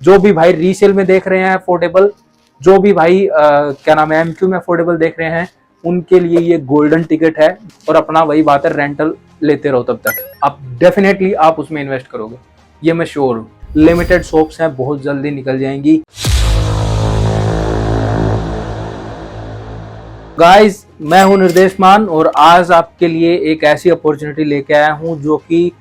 जो भी भाई रीसेल में देख रहे हैं अफोर्डेबल, जो भी भाई क्या नाम है एमक्यू में अफोर्डेबल देख रहे हैं, उनके लिए ये गोल्डन टिकट है। और अपना वही बात है, रेंटल लेते रहो तब तक, आप डेफिनेटली आप उसमें इन्वेस्ट करोगे, ये मैं श्योर हूँ। लिमिटेड शॉप्स हैं, बहुत जल्दी निकल जाएंगी। गाइस, मैं हूं निर्देश मान और आज आपके लिए एक ऐसी अपॉर्चुनिटी लेके आया हूं जो कि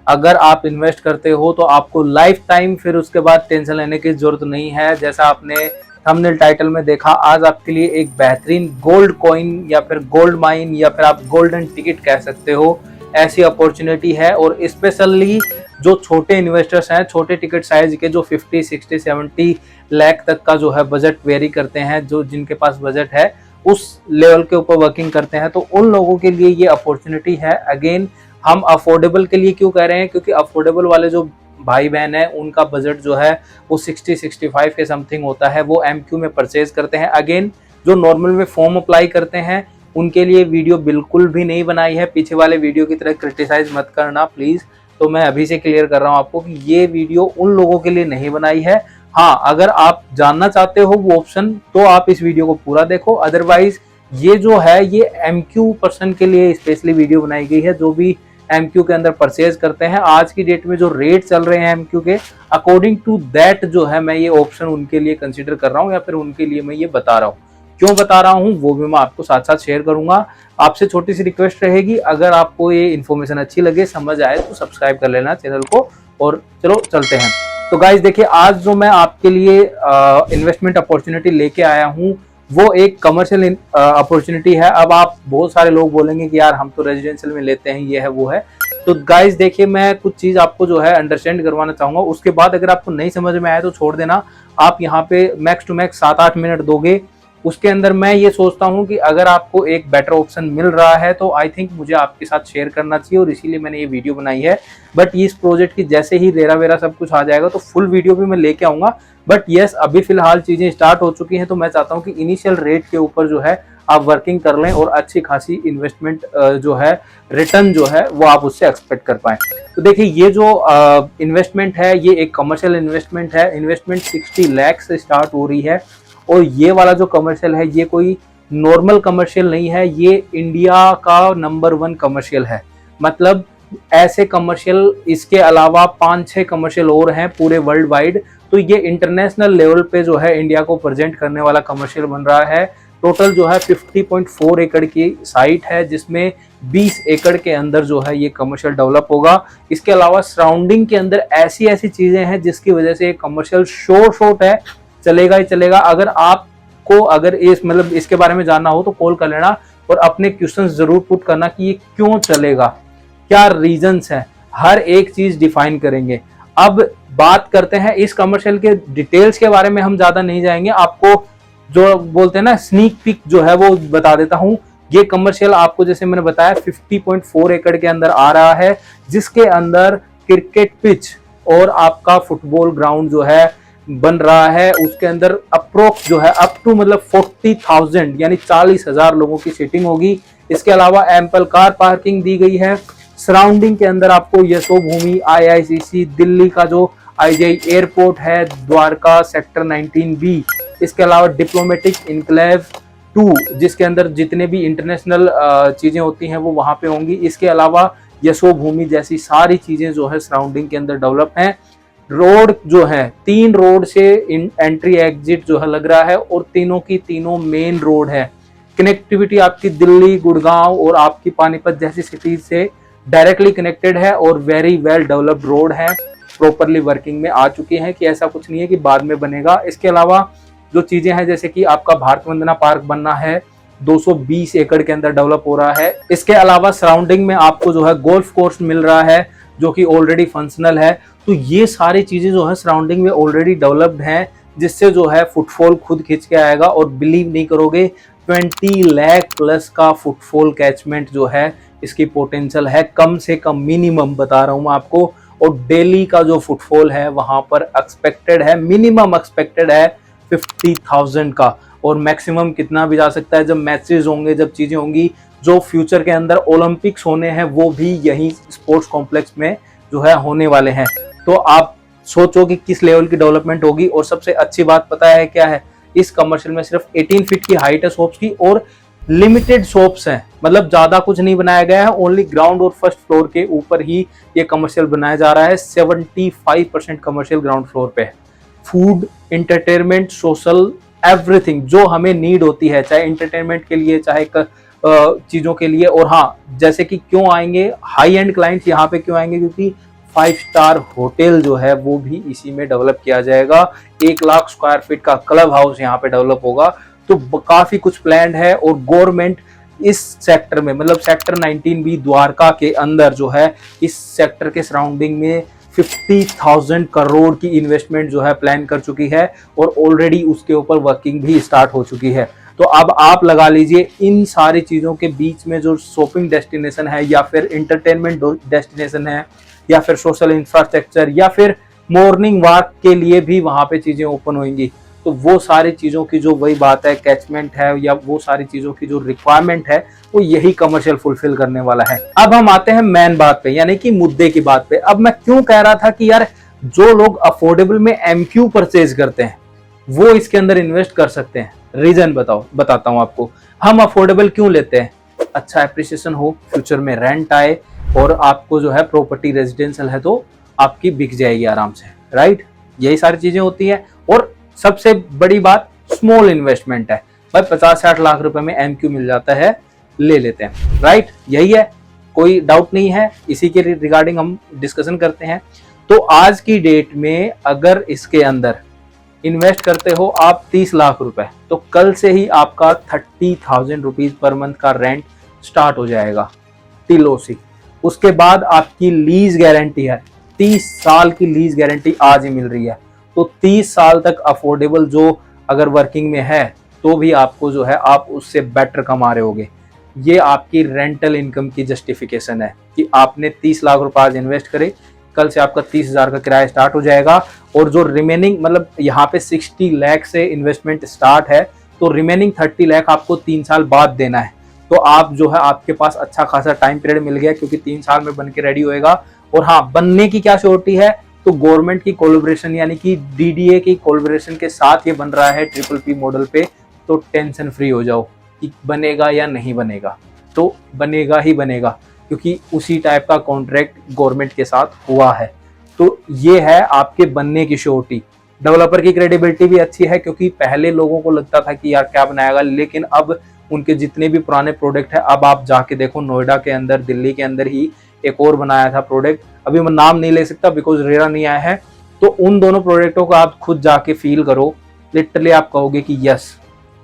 अगर आप इन्वेस्ट करते हो तो आपको लाइफ टाइम फिर उसके बाद टेंशन लेने की जरूरत नहीं है। जैसा आपने थंबनेल टाइटल में देखा, आज आपके लिए एक बेहतरीन गोल्ड कॉइन या फिर गोल्ड माइन या फिर आप गोल्डन टिकट कह सकते हो, ऐसी अपॉर्चुनिटी है। और स्पेशली जो छोटे इन्वेस्टर्स हैं, छोटे टिकट साइज के, जो 50, 60, 70 लाख तक का जो है बजट वेरी करते हैं, जो जिनके पास बजट है उस लेवल के ऊपर वर्किंग करते हैं, तो उन लोगों के लिए ये अपॉर्चुनिटी है। अगेन, हम अफोर्डेबल के लिए क्यों कह रहे हैं, क्योंकि अफोर्डेबल वाले जो भाई बहन है उनका बजट जो है वो 60-65 के समथिंग होता है, वो एमक्यू में परचेज करते हैं। अगेन, जो नॉर्मल में फॉर्म अप्लाई करते हैं उनके लिए वीडियो बिल्कुल भी नहीं बनाई है, पीछे वाले वीडियो की तरह क्रिटिसाइज मत करना प्लीज। तो मैं अभी से क्लियर कर रहा हूँ आपको कि ये वीडियो उन लोगों के लिए नहीं बनाई है। हाँ, अगर आप जानना चाहते हो वो ऑप्शन तो आप इस वीडियो को पूरा देखो, अदरवाइज ये जो है ये एमक्यू पर्सन के लिए स्पेशली वीडियो बनाई गई है, जो भी एमक्यू के अंदर परचेज करते हैं। आज की डेट में जो रेट चल रहे हैं एमक्यू के, अकॉर्डिंग टू दैट जो है मैं ये ऑप्शन उनके लिए कंसीडर कर रहा हूँ, या फिर उनके लिए मैं ये बता रहा हूँ। क्यों बता रहा हूँ वो भी मैं आपको साथ साथ शेयर करूंगा। आपसे छोटी सी रिक्वेस्ट रहेगी, अगर आपको ये इन्फॉर्मेशन अच्छी लगे, समझ आए, तो सब्सक्राइब कर लेना चैनल को। और चलो चलते हैं। तो गाइज देखिए, आज जो मैं आपके लिए इन्वेस्टमेंट अपॉर्चुनिटी लेके आया हूँ वो एक कमर्शियल अपॉर्चुनिटी है। अब आप बहुत सारे लोग बोलेंगे कि यार हम तो रेजिडेंशियल में लेते हैं, ये है वो है। तो गाइज देखिए, मैं कुछ चीज आपको जो है अंडरस्टैंड करवाना चाहूंगा, उसके बाद अगर आपको नहीं समझ में आया तो छोड़ देना। आप यहाँ पे मैक्स टू मैक्स 7-8 मिनट दोगे, उसके अंदर मैं ये सोचता हूँ कि अगर आपको एक बेटर ऑप्शन मिल रहा है तो आई थिंक मुझे आपके साथ शेयर करना चाहिए, और इसीलिए मैंने ये वीडियो बनाई है। बट इस प्रोजेक्ट की जैसे ही रेरा वेरा सब कुछ आ जाएगा तो फुल वीडियो भी मैं लेके आऊंगा। बट यस, अभी फिलहाल चीजें स्टार्ट हो चुकी हैं, तो मैं चाहता हूँ कि इनिशियल रेट के ऊपर जो है आप वर्किंग कर लें और अच्छी खासी इन्वेस्टमेंट जो है, रिटर्न जो है वो आप उससे एक्सपेक्ट कर पाएं। तो देखिए, ये जो इन्वेस्टमेंट है ये एक कमर्शियल इन्वेस्टमेंट है। इन्वेस्टमेंट 60 लाख से स्टार्ट हो रही है, और ये वाला जो कमर्शियल है ये कोई नॉर्मल कमर्शियल नहीं है, ये इंडिया का नंबर 1 कमर्शियल है। मतलब ऐसे कमर्शियल इसके अलावा 5-6 कमर्शियल और हैं पूरे वर्ल्ड वाइड। तो ये इंटरनेशनल लेवल पे जो है इंडिया को प्रेजेंट करने वाला कमर्शियल बन रहा है। टोटल जो है 50.4 एकड़ की साइट है, जिसमें 20 एकड़ के अंदर जो है ये कमर्शियल डेवलप होगा। इसके अलावा सराउंडिंग के अंदर ऐसी ऐसी चीजें हैं जिसकी वजह से कमर्शियल शोर शॉट है, चलेगा ही चलेगा। अगर आपको अगर इस मतलब इसके बारे में जानना हो तो कॉल कर लेना और अपने क्वेश्चंस जरूर पुट करना कि ये क्यों चलेगा, क्या रीजंस हैं, हर एक चीज डिफाइन करेंगे। अब बात करते हैं इस कमर्शियल के डिटेल्स के बारे में, हम ज्यादा नहीं जाएंगे। आपको जो बोलते हैं ना स्नीक पिक जो है वो बता देता हूं। ये कमर्शियल आपको जैसे मैंने बताया 50.4 एकड़ के अंदर आ रहा है, जिसके अंदर क्रिकेट पिच और आपका फुटबॉल ग्राउंड जो है बन रहा है। उसके अंदर अप्रोक्स जो है अप टू मतलब 40,000 यानी 40,000 लोगों की सीटिंग होगी। इसके अलावा एम्पल कार पार्किंग दी गई है। सराउंडिंग के अंदर आपको यशोभूमि, IICC, दिल्ली का जो IGI एयरपोर्ट है, द्वारका सेक्टर 19B, इसके अलावा डिप्लोमेटिक इनक्लेव 2 जिसके अंदर जितने भी इंटरनेशनल चीजें होती हैं वो वहां पे होंगी। इसके अलावा यशोभूमि जैसी सारी चीजें जो है सराउंडिंग के अंदर डेवलप हैं। रोड जो है 3 रोड से एंट्री एग्जिट जो है लग रहा है, और तीनों की तीनों मेन रोड है। कनेक्टिविटी आपकी दिल्ली, गुड़गांव और आपकी पानीपत जैसी सिटीज से डायरेक्टली कनेक्टेड है, और वेरी वेल डेवलप्ड रोड है, प्रॉपरली वर्किंग में आ चुकी है, कि ऐसा कुछ नहीं है कि बाद में बनेगा। इसके अलावा जो चीजें हैं जैसे कि आपका भारत वंदना पार्क बनना है, 220 एकड़ के अंदर डेवलप हो रहा है। इसके अलावा सराउंडिंग में आपको जो है गोल्फ कोर्स मिल रहा है जो कि ऑलरेडी फंक्शनल है। तो ये सारी चीजें जो है सराउंडिंग में ऑलरेडी डेवलप्ड हैं, जिससे जो है फुटफॉल खुद खींच के आएगा। और बिलीव नहीं करोगे, 20 लाख प्लस का फुटफॉल कैचमेंट जो है इसकी पोटेंशियल है, कम से कम मिनिमम बता रहा हूं मैं आपको। और डेली का जो फुटफॉल है वहां पर एक्सपेक्टेड है, मिनिमम एक्सपेक्टेड है 50,000 का, और मैक्सिमम कितना भी जा सकता है जब मैचेस होंगे, जब चीजें होंगी। जो फ्यूचर के अंदर ओलंपिक्स होने हैं वो भी यही स्पोर्ट्स कॉम्प्लेक्स में जो है होने वाले हैं। तो आप सोचो कि किस लेवल की डेवलपमेंट होगी। और सबसे अच्छी बात पता है क्या है, इस कमर्शियल में सिर्फ 18 फीट की हाइट है शॉप्स की, और लिमिटेड शॉप्स हैं, मतलब ज्यादा कुछ नहीं बनाया गया है, ओनली ग्राउंड और फर्स्ट फ्लोर के ऊपर ही ये कमर्शियल बनाया जा रहा है। 75% कमर्शियल ग्राउंड फ्लोर पे है। फूड, एंटरटेनमेंट, सोशल, एवरीथिंग जो हमें नीड होती है, चाहे एंटरटेनमेंट के लिए, चाहे चीजों के लिए। और हाँ, जैसे कि क्यों आएंगे हाई एंड क्लाइंट्स यहाँ पे, क्यों आएंगे, क्योंकि 5 स्टार होटल जो है वो भी इसी में डेवलप किया जाएगा। 1 लाख स्क्वायर फीट का क्लब हाउस यहाँ पे डेवलप होगा। तो काफी कुछ प्लान है। और गवर्नमेंट इस सेक्टर में, मतलब सेक्टर 19B द्वारका के अंदर जो है, इस सेक्टर के सराउंडिंग में 50,000 करोड़ की इन्वेस्टमेंट जो है प्लान कर चुकी है, और ऑलरेडी उसके ऊपर वर्किंग भी स्टार्ट हो चुकी है। तो अब आप लगा लीजिए, इन सारी चीजों के बीच में जो शॉपिंग डेस्टिनेशन है, या फिर एंटरटेनमेंट डेस्टिनेशन है, या फिर सोशल इंफ्रास्ट्रक्चर, या फिर मॉर्निंग वॉक के लिए भी वहां पे चीजें ओपन होंगी। तो वो सारी चीजों की जो वही बात है, कैचमेंट है, या वो सारी चीजों की जो रिक्वायरमेंट है, वो यही कमर्शियल फुलफिल करने वाला है। अब हम आते हैं मेन बात पे, यानी कि मुद्दे की बात पे। अब मैं क्यों कह रहा था कि यार जो लोग अफोर्डेबल में एमक्यू परचेज करते हैं वो इसके अंदर इन्वेस्ट कर सकते हैं। रीजन बताता हूं आपको। हम अफोर्डेबल क्यों लेते हैं? अच्छा एप्रिसिएशन हो, फ्यूचर में रेंट आए, और आपको जो है प्रॉपर्टी रेजिडेंशियल है तो आपकी बिक जाएगी आराम से, राइट? यही सारी चीजें होती है। और सबसे बड़ी बात स्मॉल इन्वेस्टमेंट है भाई, 50-60 लाख रुपए में एमक्यू मिल जाता है, ले लेते हैं, राइट? यही है, कोई डाउट नहीं है। इसी के रिगार्डिंग हम डिस्कशन करते हैं। तो आज की डेट में अगर इसके अंदर इन्वेस्ट करते हो आप 30 लाख रुपए, तो कल से ही आपका 30,000 रुपीज पर मंथ का रेंट स्टार्ट हो जाएगा, टिलोसी। उसके बाद आपकी लीज गारंटी है, 30 साल की लीज गारंटी आज ही मिल रही है। तो 30 साल तक अफोर्डेबल जो अगर वर्किंग में है तो भी आपको जो है आप उससे बेटर कमा रहे होगे। ये आपकी रेंटल इनकम की जस्टिफिकेशन है कि आपने 30 लाख रुपए आज इन्वेस्ट करे, कल से आपका 30,000 का किराया स्टार्ट हो जाएगा। और जो रिमेनिंग, मतलब यहाँ पे 60 लाख से इन्वेस्टमेंट स्टार्ट है, तो रिमेनिंग 30 लाख आपको 3 साल बाद देना है। तो आप जो है, आपके पास अच्छा खासा टाइम पीरियड मिल गया, क्योंकि 3 साल में बन के रेडी होएगा। और हाँ, बनने की क्या श्योरिटी है? तो गवर्नमेंट की कोलैबोरेशन, यानी कि डीडीए की कोलैबोरेशन के साथ ये बन रहा है PPP मॉडल पे। तो टेंशन फ्री हो जाओ कि बनेगा या नहीं बनेगा, तो बनेगा ही बनेगा, क्योंकि उसी टाइप का कॉन्ट्रैक्ट गवर्नमेंट के साथ हुआ है। तो ये है आपके बनने की श्योरिटी। डेवलपर की क्रेडिबिलिटी भी अच्छी है, क्योंकि पहले लोगों को लगता था कि यार क्या बनाएगा, लेकिन अब उनके जितने भी पुराने प्रोडक्ट है, अब आप जाके देखो नोएडा के अंदर, दिल्ली के अंदर ही एक और बनाया था प्रोडक्ट, अभी मैं नाम नहीं ले सकता बिकॉज रेरा नहीं आया है। तो उन दोनों प्रोडक्टों को आप खुद जाके फील करो, लिटरली आप कहोगे कि यस,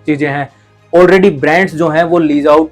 चीजें हैं। ऑलरेडी ब्रांड्स जो हैं वो लीज आउट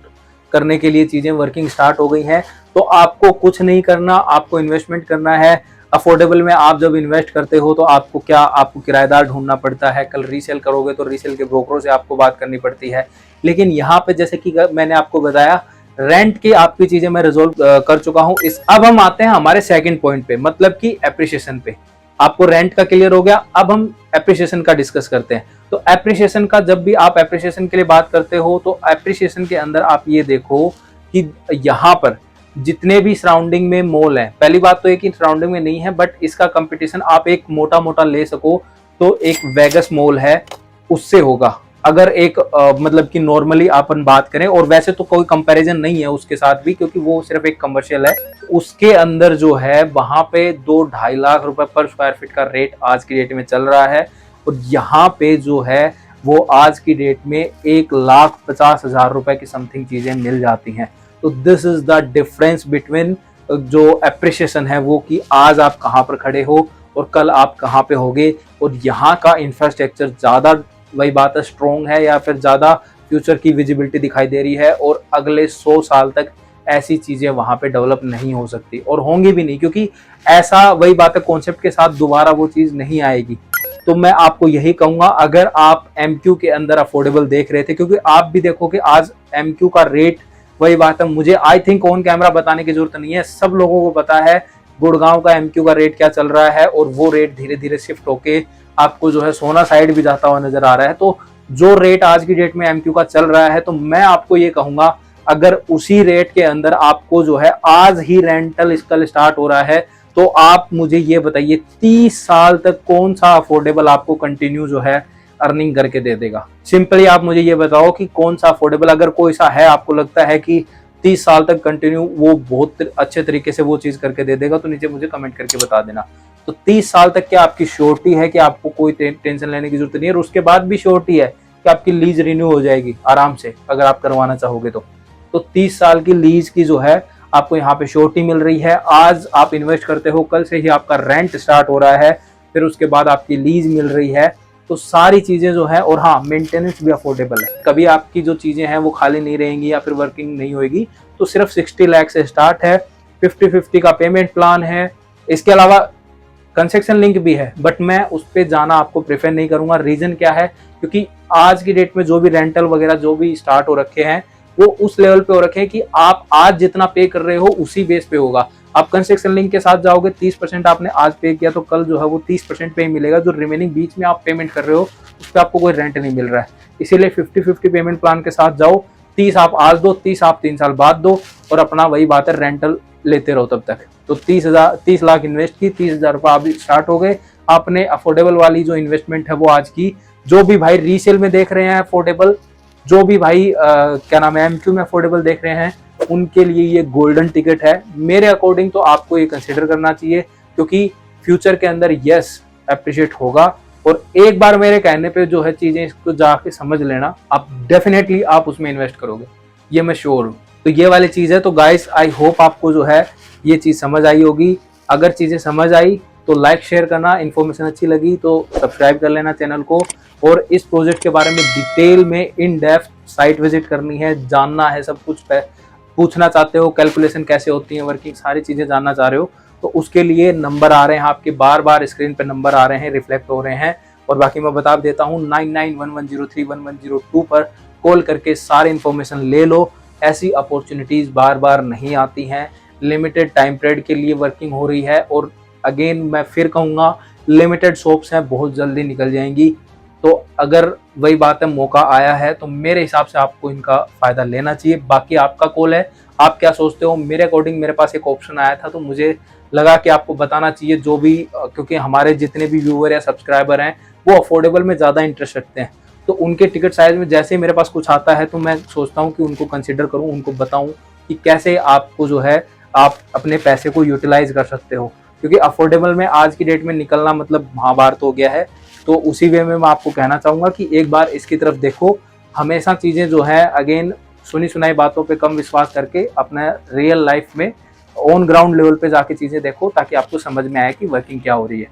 करने के लिए चीजें वर्किंग स्टार्ट हो गई हैं। तो आपको कुछ नहीं करना, आपको इन्वेस्टमेंट करना है। अफोर्डेबल में आप जब इन्वेस्ट करते हो तो आपको क्या, आपको किराएदार ढूंढना पड़ता है, कल रीसेल करोगे तो रीसेल के ब्रोकरों से आपको बात करनी पड़ती है। लेकिन यहाँ पे जैसे कि मैंने आपको बताया, रेंट की आपकी चीजें मैं रिजोल्व कर चुका हूं। अब हम आते हैं हमारे सेकंड पॉइंट पे, मतलब कि एप्रिसिएशन पे। आपको रेंट का क्लियर हो गया, अब हम एप्रिसिएशन का डिस्कस करते हैं। तो एप्रिसिएशन का, जब भी आप एप्रिसिएशन के लिए बात करते हो, तो एप्रिसिएशन के अंदर आप ये देखो कि यहाँ पर जितने भी सराउंडिंग में मॉल है, पहली बात तो एक ही सराउंडिंग में नहीं है, बट इसका कंपटीशन आप एक मोटा मोटा ले सको तो एक वेगस मॉल है, उससे होगा। अगर एक मतलब कि नॉर्मली अपन बात करें, और वैसे तो कोई कंपैरिजन नहीं है उसके साथ भी, क्योंकि वो सिर्फ एक कमर्शियल है। उसके अंदर जो है वहां पे 2-2.5 लाख रुपए पर स्क्वायर फीट का रेट आज की डेट में चल रहा है, और यहाँ पे जो है वो आज की डेट में 1,50,000 रुपए की समथिंग चीजें मिल जाती हैं। तो this is the difference between जो एप्रिसिएशन है वो, कि आज आप कहाँ पर खड़े हो और कल आप कहाँ पे होगे। और यहाँ का इंफ्रास्ट्रक्चर ज्यादा, वही बात है, स्ट्रॉन्ग है, या फिर ज्यादा फ्यूचर की विजिबिलिटी दिखाई दे रही है, और अगले 100 साल तक ऐसी चीजें वहां पे डेवलप नहीं हो सकती, और होंगी भी नहीं, क्योंकि ऐसा, वही बात है, कॉन्सेप्ट के साथ दोबारा वो चीज नहीं आएगी। तो मैं आपको यही कहूंगा, अगर आप एमक्यू के अंदर अफोर्डेबल देख रहे थे, क्योंकि आप भी देखो कि आज एमक्यू का रेट, वही बात है, मुझे आई थिंक ऑन कैमरा बताने की जरूरत नहीं है, सब लोगों को पता है गुड़गांव का एमक्यू का रेट क्या चल रहा है, और वो रेट धीरे धीरे शिफ्ट होके आपको जो है सोना साइड भी जाता हुआ नजर आ रहा है। तो जो रेट आज की डेट में एमक्यू का चल रहा है, तो मैं आपको ये कहूंगा, अगर उसी रेट के अंदर आपको जो है आज ही रेंटल इसका स्टार्ट हो रहा है, तो आप मुझे ये बताइए 30 साल तक कौन सा अफोर्डेबल आपको कंटिन्यू जो है अर्निंग करके दे देगा। सिंपली आप मुझे ये बताओ कि कौन सा अफोर्डेबल, अगर कोई सा है आपको लगता है कि 30 साल तक कंटिन्यू वो बहुत अच्छे तरीके से वो चीज करके दे देगा, तो नीचे मुझे कमेंट करके बता देना। तो 30 साल तक क्या आपकी श्योरिटी है कि आपको कोई टेंशन लेने की जरूरत नहीं है, और उसके बाद भी श्योरिटी है कि आपकी लीज रिन्यू हो जाएगी आराम से अगर आप करवाना चाहोगे तो 30 साल की लीज की जो है आपको यहाँ पे श्योरिटी मिल रही है। आज आप इन्वेस्ट करते हो, कल से ही आपका रेंट स्टार्ट हो रहा है, फिर उसके बाद आपकी लीज मिल रही है, तो सारी चीजें जो है, और हाँ मेंटेनेंस भी अफोर्डेबल है। कभी आपकी जो चीजें हैं वो खाली नहीं रहेंगी या फिर वर्किंग नहीं होगी। तो सिर्फ 60 लाख से स्टार्ट है, 50-50 का पेमेंट प्लान है, इसके अलावा कंस्ट्रक्शन लिंक भी है, बट मैं उस पर जाना आपको प्रेफर नहीं करूंगा। रीजन क्या है, क्योंकि आज की डेट में जो भी रेंटल वगैरह जो भी स्टार्ट हो रखे हैं वो उस लेवल पे हो रखे हैं कि आप आज जितना पे कर रहे हो उसी बेस पे होगा। आप कंस्ट्रक्शन लिंक के साथ जाओगे, 30% आपने आज पे किया तो कल जो है वो 30% पे ही मिलेगा। जो रिमेनिंग बीच में आप पेमेंट कर रहे हो उस पर आपको कोई रेंट नहीं मिल रहा है। इसीलिए 50-50 पेमेंट प्लान के साथ जाओ। 30 आप आज दो, 30 आप 3 साल बाद दो, और अपना वही बात है रेंटल लेते रहो तब तक। तो 30 लाख इन्वेस्ट की, 30,000 रुपये अभी स्टार्ट हो गए। आपने अफोर्डेबल वाली जो इन्वेस्टमेंट है वो आज की, जो भी भाई रीसेल में देख रहे हैं अफोर्डेबल, जो भी भाई क्या नाम है एमक्यू में अफोर्डेबल देख रहे हैं, उनके लिए ये गोल्डन टिकट है। मेरे अकॉर्डिंग तो आपको ये कंसिडर करना चाहिए, क्योंकि फ्यूचर के अंदर यस अप्रिशिएट होगा। और एक बार मेरे कहने पे जो है चीजें इसको जाके समझ लेना, आप डेफिनेटली आप उसमें इन्वेस्ट करोगे, ये मैं श्योर हूँ। तो ये वाली चीज है। तो गाइस आई होप आपको जो है ये चीज समझ आई होगी। अगर चीजें समझ आई तो लाइक शेयर करना, इन्फॉर्मेशन अच्छी लगी तो सब्सक्राइब कर लेना चैनल को। और इस प्रोजेक्ट के बारे में डिटेल में इन डेप्थ साइट विजिट करनी है, जानना है, सब कुछ पूछना चाहते हो, कैलकुलेशन कैसे होती है, वर्किंग सारी चीजें जानना चाह रहे हो, तो उसके लिए नंबर आ रहे हैं आपके, बार बार स्क्रीन पे नंबर आ रहे हैं, रिफ्लेक्ट हो रहे हैं। और बाकी मैं बता देता हूँ 9911031102 पर कॉल करके सारी इन्फॉर्मेशन ले लो। ऐसी अपॉर्चुनिटीज बार बार नहीं आती हैं, लिमिटेड टाइम पीरियड के लिए वर्किंग हो रही है। और अगेन मैं फिर कहूँगा लिमिटेड शॉप्स हैं, बहुत जल्दी निकल जाएंगी। तो अगर वही बात है मौका आया है तो मेरे हिसाब से आपको इनका फायदा लेना चाहिए। बाकी आपका कॉल है, आप क्या सोचते हो। मेरे अकॉर्डिंग मेरे पास एक ऑप्शन आया था तो मुझे लगा कि आपको बताना चाहिए, जो भी, क्योंकि हमारे जितने भी व्यूअर या सब्सक्राइबर हैं वो अफोर्डेबल में ज़्यादा इंटरेस्ट रखते हैं। तो उनके टिकट साइज में जैसे ही मेरे पास कुछ आता है तो मैं सोचता हूँ कि उनको कंसिडर करूँ, उनको बताऊँ कि कैसे आपको जो है आप अपने पैसे को यूटिलाइज कर सकते हो। क्योंकि अफोर्डेबल में आज की डेट में निकलना मतलब महाभारत हो गया है। तो उसी वे में मैं आपको कहना चाहूँगा कि एक बार इसकी तरफ देखो। हमेशा चीज़ें जो है अगेन सुनी सुनाई बातों पे कम विश्वास करके अपना रियल लाइफ में ऑन ग्राउंड लेवल पे जाके चीज़ें देखो, ताकि आपको समझ में आए कि वर्किंग क्या हो रही है।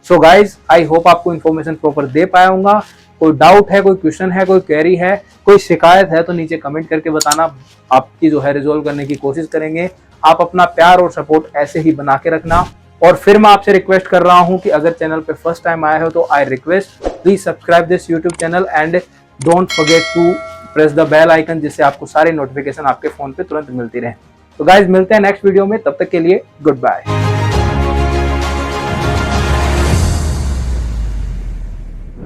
सो गाइज आई होप आपको इन्फॉर्मेशन प्रॉपर दे पाया हूँगा। कोई डाउट है, कोई क्वेश्चन है, कोई क्वेरी है, कोई शिकायत है तो नीचे कमेंट करके बताना, आपकी जो है रिजोल्व करने की कोशिश करेंगे। आप अपना प्यार और सपोर्ट ऐसे ही बना के रखना। और फिर मैं आपसे रिक्वेस्ट कर रहा हूं कि अगर चैनल पे फर्स्ट टाइम आए हो तो I request please subscribe this YouTube channel and don't forget to press the bell icon, जिससे आपको सारी नोटिफिकेशन आपके फोन पे तुरंत मिलती रहे। तो गाइज मिलते हैं नेक्स्ट वीडियो में, तब तक के लिए गुड बाय।